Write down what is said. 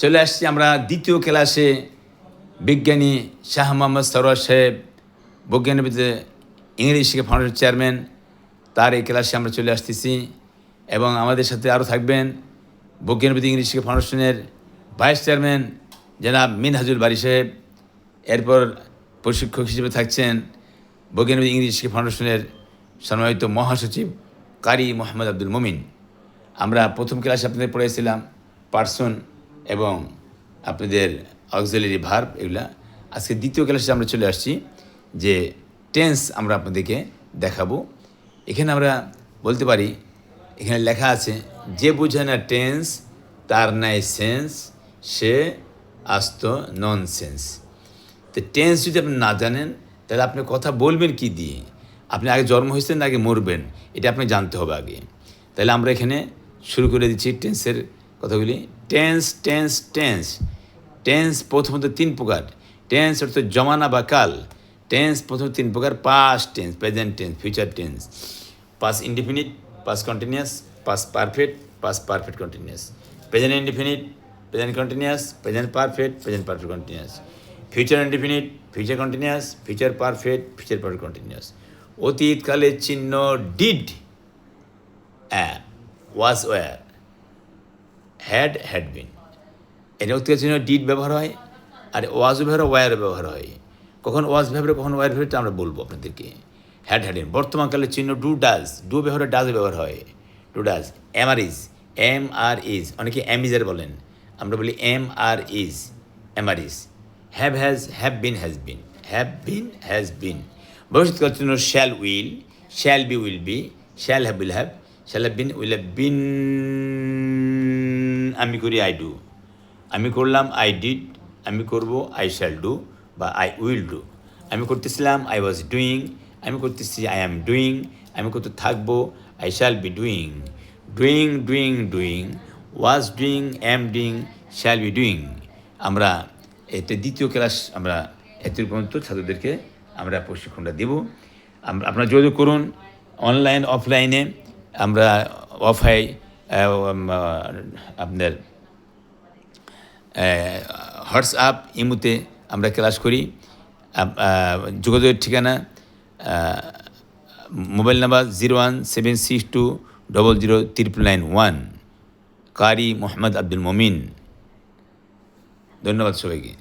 চলে আসছি আমরা দ্বিতীয় ক্লাসে। বিজ্ঞানী শাহ মোহাম্মদ সরোয়ার সাহেব, বৈজ্ঞানিকবিদে ইংরেজি শিক্ষা ফাউন্ডেশন চেয়ারম্যান, তার এই ক্লাসে আমরা চলে আসতেছি। এবং আমাদের সাথে আরও থাকবেন বৈজ্ঞানিকবিদ ইংরেজি শিক্ষা ফাউন্ডেশনের ভাইস চেয়ারম্যান জনাব মিনহাজুল বারী সাহেব। এরপর প্রশিক্ষক হিসেবে থাকছেন বৈজ্ঞানিকবিদ ইংরেজি শিক্ষা ফাউন্ডেশনের সম্মানিত মহাসচিব কারি মোহাম্মদ আব্দুল মুমিন। আমরা প্রথম ক্লাসে আপনাদের পড়েছিলাম পার্সন এবং আপনাদের অক্সিলারি ভার্ব, এগুলা। আজকে দ্বিতীয় ক্লাসে আমরা চলে আসছি যে টেন্স আমরা আপনাদেরকে দেখাবো। এখানে আমরা বলতে পারি, এখানে লেখা আছে, যে বোঝে না টেন্স তার নাই সেন্স, সে আস্ত নন সেন্স। তো টেন্স যদি আপনি না জানেন তাহলে আপনি কথা বলবেন কি দিয়ে? আপনি আগে জন্ম হয়েছেন না আগে মরবেন, এটা আপনাকে জানতে হবে আগে। তাহলে আমরা এখানে শুরু করে দিচ্ছি টেন্সের কথাগুলি। টেন্স টেন্স টেন্স টেন্স প্রথমত তিন প্রকার। টেন্স অর্থ জমানা বা কাল। টেন্স প্রথম তিন প্রকার: past tense, present tense, future tense. Past indefinite, past continuous, past perfect, past perfect continuous. Present indefinite, present continuous, present perfect, present perfect continuous. Future indefinite, future continuous, future perfect, future perfect continuous. অতীতকালের চিহ্ন did, was were, had been. এটা অতীতের চিহ্ন did ব্যবহার হয়, আর ওয়াজ ব্যবহার, ওয়্যারও ব্যবহার হয়। কখন ওয়াজ ব্যবহার, কখন ওয়্যার ব্যবহার, আমরা বলবো আপনাদেরকে। Had in. বর্তমানকালের চিহ্ন ডু ডাজ, ডু ব্যবহার, ডাজ ব্যবহার হয়, do does. Am are is, অনেকে এমিজার বলেন, আমরা বলি am are is, am are is. Have has, have been, has been. ভবিষ্যৎকালের চিহ্ন shall will, shall be will be, shall have will have, shall have been will have been. আমি করি I do, আমি করলাম আই ডিড, আমি করব আই শ্যাল ডু বা I will do. আমি করতেছিলাম আই ওয়াজ ডুইং, আমি করতেছি আই অ্যাম ডুইং, আমি করতে থাকবো I shall be doing. Doing doing doing, was doing, am doing, shall be doing. আমরা এটা দ্বিতীয় ক্লাস, আমরা এত পর্যন্ত ছাত্রদেরকে আমরা প্রশিক্ষণটা দেব। আপনারা যোগাযোগ করুন অনলাইন অফলাইনে। আমরা অফাই আপনার হোয়াটসঅ্যাপ, ইমুতে আমরা ক্লাস করি। যোগাযোগের ঠিকানা মোবাইল নাম্বার 0176200991, কারি মোহাম্মদ আব্দুল মুমিন। ধন্যবাদ সবাইকে।